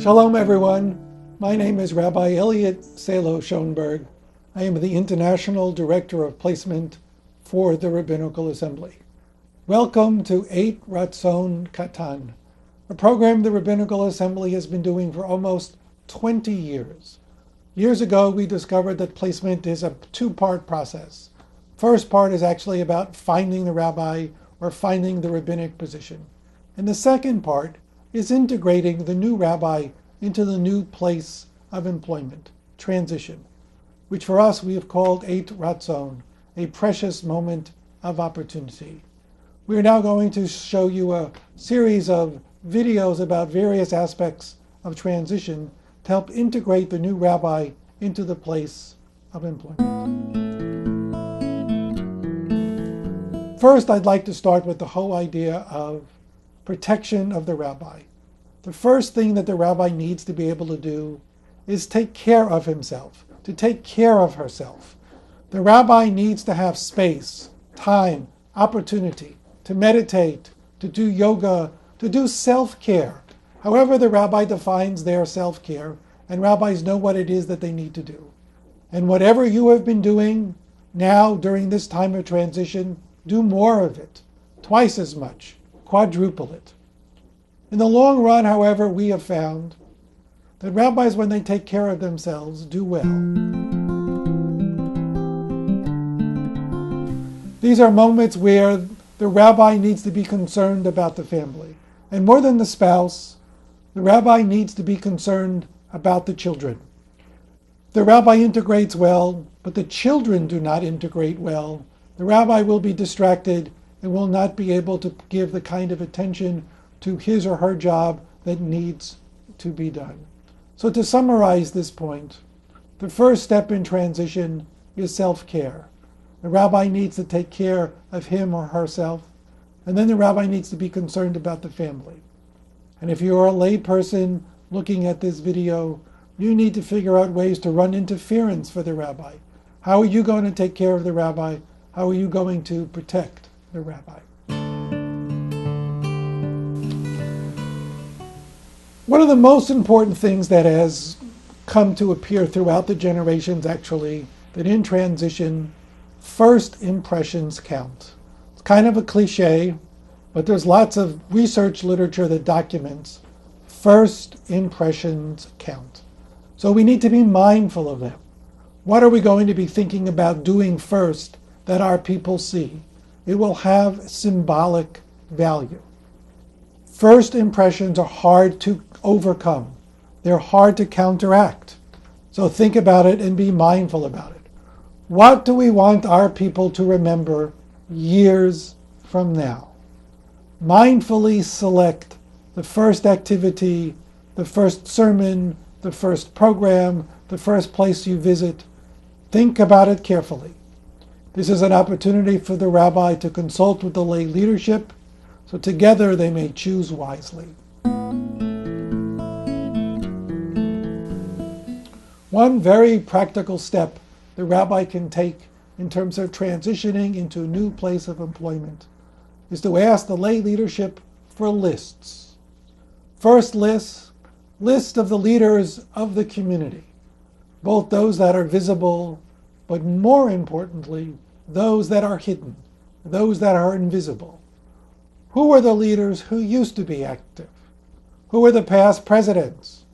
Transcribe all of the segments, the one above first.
Shalom everyone, my name is Rabbi Elliot Salo Schoenberg. I am the International Director of Placement for the Rabbinical Assembly. Welcome to 8 Ratzon Katan, a program the Rabbinical Assembly has been doing for almost 20 years. Years ago we discovered that placement is a two-part process. First part is actually about finding the rabbi or finding the rabbinic position. And the second part is integrating the new rabbi into the new place of employment, transition, which for us we have called 8 Ratzon, a precious moment of opportunity. We are now going to show you a series of videos about various aspects of transition to help integrate the new rabbi into the place of employment. First, I'd like to start with the whole idea of protection of the rabbi. The first thing that the rabbi needs to be able to do is take care of himself, to take care of herself. The rabbi needs to have space, time, opportunity to meditate, to do yoga, to do self-care. However the rabbi defines their self-care, and rabbis know what it is that they need to do. And whatever you have been doing now during this time of transition, do more of it, twice as much, quadruple it. In the long run, however, we have found that rabbis, when they take care of themselves, do well. These are moments where the rabbi needs to be concerned about the family. And more than the spouse, the rabbi needs to be concerned about the children. The rabbi integrates well, but the children do not integrate well. The rabbi will be distracted and will not be able to give the kind of attention to his or her job that needs to be done. So to summarize this point, the first step in transition is self-care. The rabbi needs to take care of him or herself, and then the rabbi needs to be concerned about the family. And if you're a lay person looking at this video, you need to figure out ways to run interference for the rabbi. How are you going to take care of the rabbi? How are you going to protect the rabbi? One of the most important things that has come to appear throughout the generations, actually, that in transition, first impressions count. It's kind of a cliche, but there's lots of research literature that documents first impressions count. So we need to be mindful of them. What are we going to be thinking about doing first that our people see? It will have symbolic value. First impressions are hard to overcome. They're hard to counteract. So think about it and be mindful about it. What do we want our people to remember years from now? Mindfully select the first activity, the first sermon, the first program, the first place you visit. Think about it carefully. This is an opportunity for the rabbi to consult with the lay leadership, so together they may choose wisely. One very practical step the rabbi can take in terms of transitioning into a new place of employment is to ask the lay leadership for lists. First list of the leaders of the community, both those that are visible, but more importantly, those that are hidden, those that are invisible. Who are the leaders who used to be active? Who are the past presidents?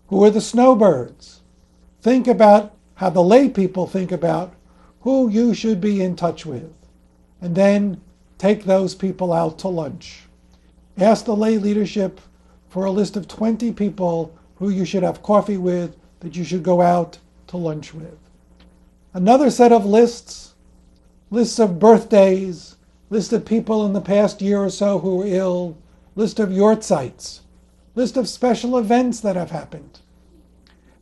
Who are the snowbirds? Think about how the lay people think about who you should be in touch with, and then take those people out to lunch. Ask the lay leadership for a list of 20 people who you should have coffee with, that you should go out to lunch with. Another set of lists of birthdays, list of people in the past year or so who were ill, list of yortzites, list of special events that have happened.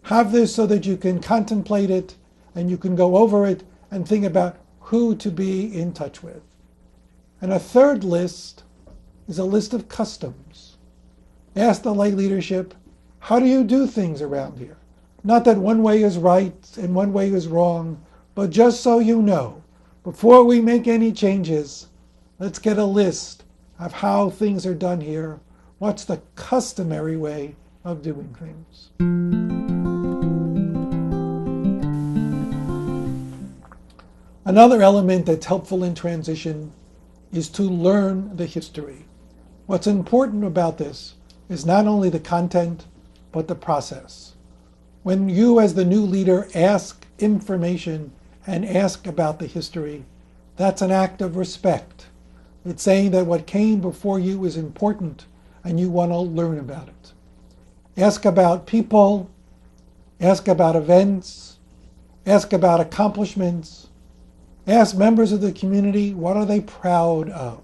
Have this so that you can contemplate it and you can go over it and think about who to be in touch with. And a third list is a list of customs. Ask the lay leadership, how do you do things around here? Not that one way is right and one way is wrong, but just so you know, before we make any changes, let's get a list of how things are done here, what's the customary way, of doing things. Another element that's helpful in transition is to learn the history. What's important about this is not only the content, but the process. When you, as the new leader, ask information and ask about the history, that's an act of respect. It's saying that what came before you is important and you want to learn about it. Ask about people, ask about events, ask about accomplishments, ask members of the community, what are they proud of?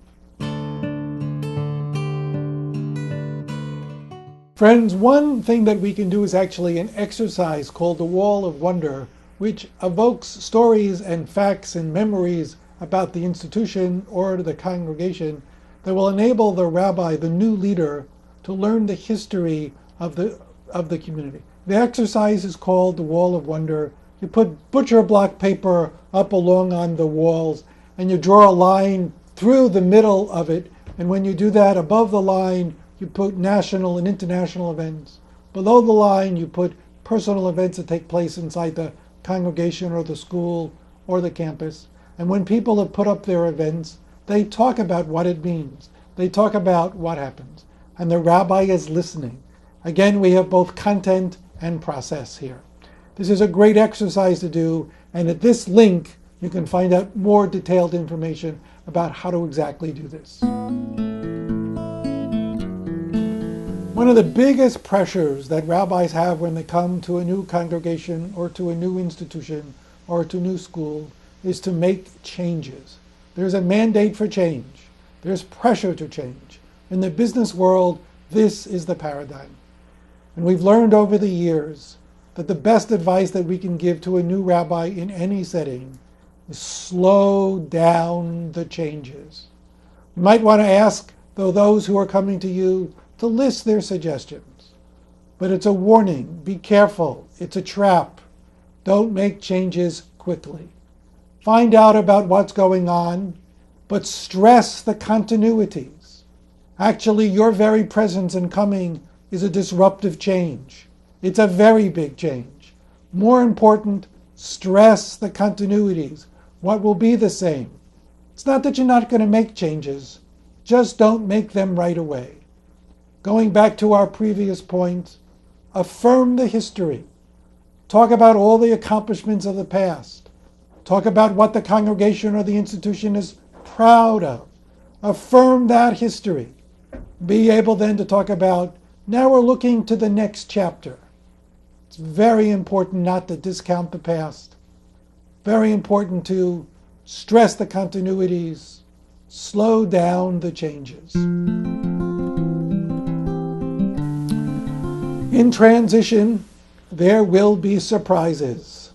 Friends, one thing that we can do is actually an exercise called the Wall of Wonder, which evokes stories and facts and memories about the institution or the congregation that will enable the rabbi, the new leader, to learn the history of the community. The exercise is called the Wall of Wonder. You put butcher block paper up along on the walls, and you draw a line through the middle of it. And when you do that, above the line, you put national and international events. Below the line, you put personal events that take place inside the congregation or the school or the campus. And when people have put up their events, they talk about what it means. They talk about what happens. And the rabbi is listening. Again, we have both content and process here. This is a great exercise to do, and at this link, you can find out more detailed information about how to exactly do this. One of the biggest pressures that rabbis have when they come to a new congregation or to a new institution or to a new school is to make changes. There's a mandate for change. There's pressure to change. In the business world, this is the paradigm. And we've learned over the years that the best advice that we can give to a new rabbi in any setting is slow down the changes. You might want to ask, though, those who are coming to you to list their suggestions. But it's a warning. Be careful. It's a trap. Don't make changes quickly. Find out about what's going on, but stress the continuities. Actually, your very presence and coming is a disruptive change. It's a very big change. More important, stress the continuities. What will be the same? It's not that you're not going to make changes, just don't make them right away. Going back to our previous point, affirm the history. Talk about all the accomplishments of the past. Talk about what the congregation or the institution is proud of. Affirm that history. Be able then to talk about, now we're looking to the next chapter. It's very important not to discount the past. Very important to stress the continuities, slow down the changes. In transition, there will be surprises.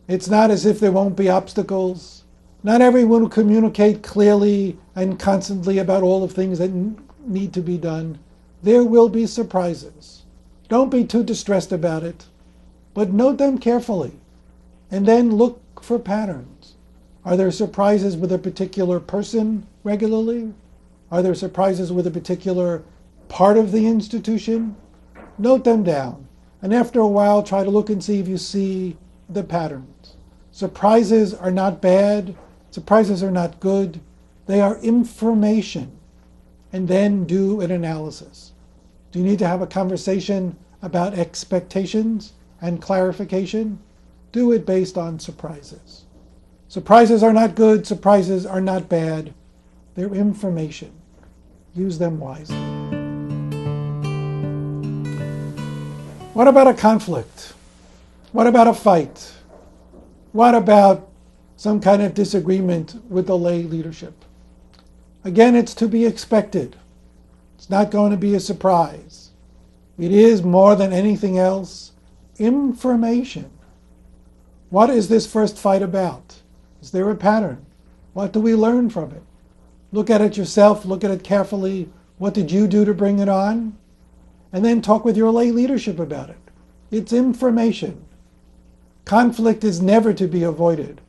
It's not as if there won't be obstacles. Not everyone will communicate clearly and constantly about all the things that need to be done. There will be surprises. Don't be too distressed about it, but note them carefully and then look for patterns. Are there surprises with a particular person regularly? Are there surprises with a particular part of the institution? Note them down, and after a while try to look and see if you see the patterns. Surprises are not bad. Surprises are not good. They are information. And then do an analysis. Do you need to have a conversation about expectations and clarification? Do it based on surprises. Surprises are not good. Surprises are not bad. They're information. Use them wisely. What about a conflict? What about a fight? What about some kind of disagreement with the lay leadership? Again, it's to be expected. It's not going to be a surprise. It is, more than anything else, information. What is this first fight about? Is there a pattern? What do we learn from it? Look at it yourself, look at it carefully. What did you do to bring it on? And then talk with your lay leadership about it. It's information. Conflict is never to be avoided.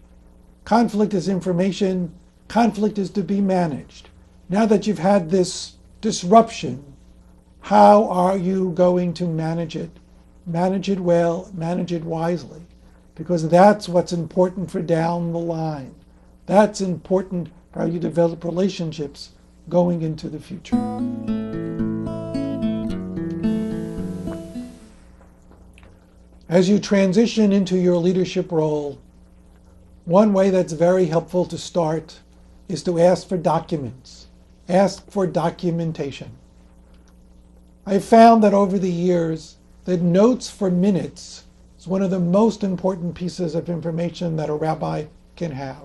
Conflict is information. Conflict is to be managed. Now that you've had this disruption, How are you going to manage it? Manage it well, manage it wisely, because that's what's important for down the line. That's important for how you develop relationships going into the future. As you transition into your leadership role, one way that's very helpful to start is to ask for documents. Ask for documentation. I've found that over the years that notes for minutes is one of the most important pieces of information that a rabbi can have.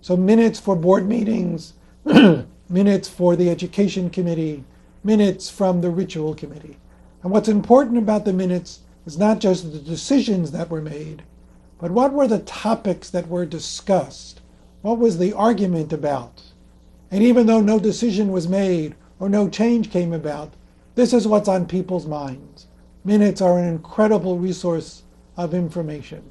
So minutes for board meetings, minutes for the education committee, minutes from the ritual committee. And what's important about the minutes is not just the decisions that were made, but what were the topics that were discussed? What was the argument about? And even though no decision was made or no change came about, this is what's on people's minds. Minutes are an incredible resource of information.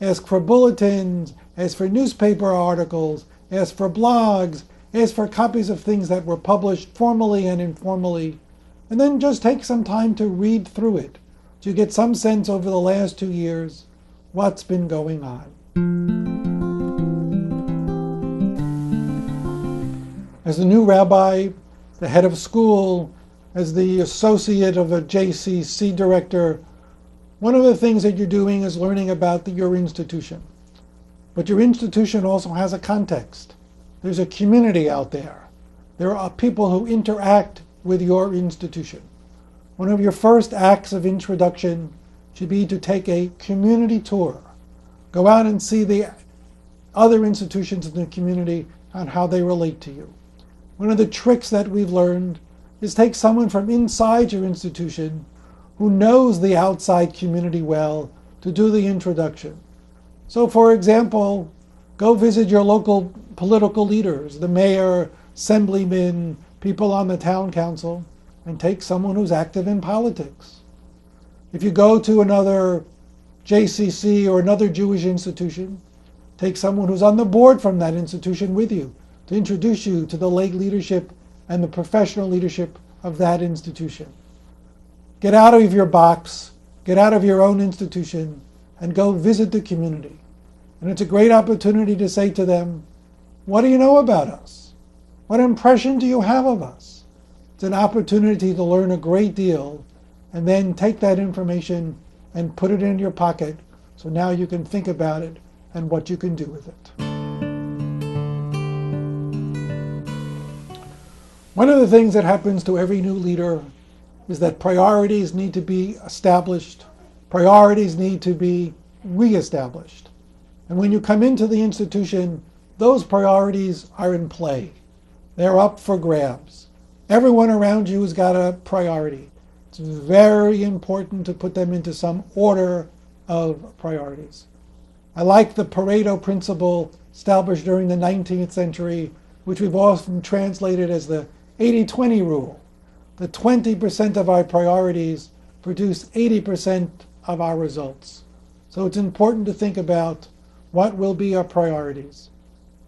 Ask for bulletins, ask for newspaper articles, ask for blogs, ask for copies of things that were published formally and informally, and then just take some time to read through it to get some sense over the last 2 years what's been going on. As the new rabbi, the head of school, as the associate of a JCC director, one of the things that you're doing is learning about your institution. But your institution also has a context. There's a community out there. There are people who interact with your institution. One of your first acts of introduction should be to take a community tour. Go out and see the other institutions in the community and how they relate to you. One of the tricks that we've learned is take someone from inside your institution who knows the outside community well to do the introduction. So for example, go visit your local political leaders, the mayor, assemblymen, people on the town council, and take someone who's active in politics. If you go to another JCC or another Jewish institution, take someone who's on the board from that institution with you to introduce you to the lay leadership and the professional leadership of that institution. Get out of your box, get out of your own institution, and go visit the community. And it's a great opportunity to say to them, what do you know about us? What impression do you have of us? It's an opportunity to learn a great deal and then take that information and put it in your pocket so now you can think about it and what you can do with it. One of the things that happens to every new leader is that priorities need to be established, priorities need to be reestablished. And when you come into the institution, those priorities are in play. They're up for grabs. Everyone around you has got a priority. It's very important to put them into some order of priorities. I like the Pareto principle established during the 19th century, which we've often translated as the 80-20 rule. The 20% of our priorities produce 80% of our results. So it's important to think about what will be our priorities.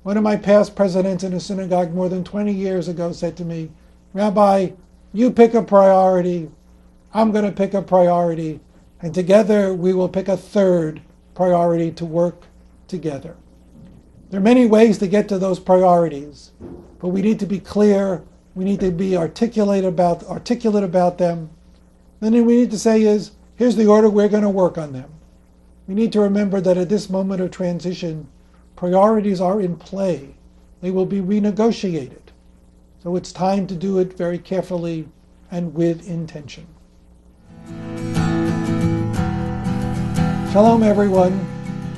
One of my past presidents in a synagogue more than 20 years ago said to me, Rabbi, you pick a priority, I'm going to pick a priority, and together we will pick a third priority to work together. There are many ways to get to those priorities, but we need to be clear, we need to be articulate about them. Then we need to say is, here's the order we're going to work on them. We need to remember that at this moment of transition, priorities are in play. They will be renegotiated. So it's time to do it very carefully and with intention. Shalom everyone.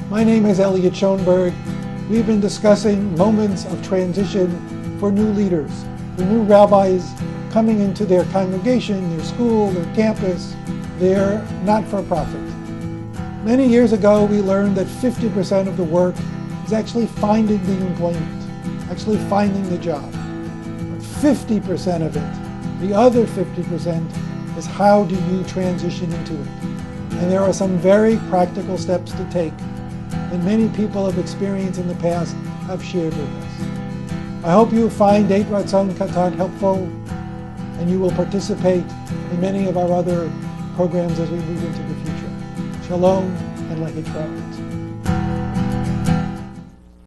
My name is Elliot Schoenberg. We've been discussing moments of transition for new leaders, for new rabbis coming into their congregation, their school, their campus, their not-for-profit. Many years ago, we learned that 50% of the work is actually finding the employment, actually finding the job. But 50% of it, the other 50%, is how do you transition into it? And there are some very practical steps to take that many people have experienced in the past have shared with us. I hope you find Deit Ratzon Katan helpful and you will participate in many of our other programs as we move into the future. Shalom and Lekei Krat.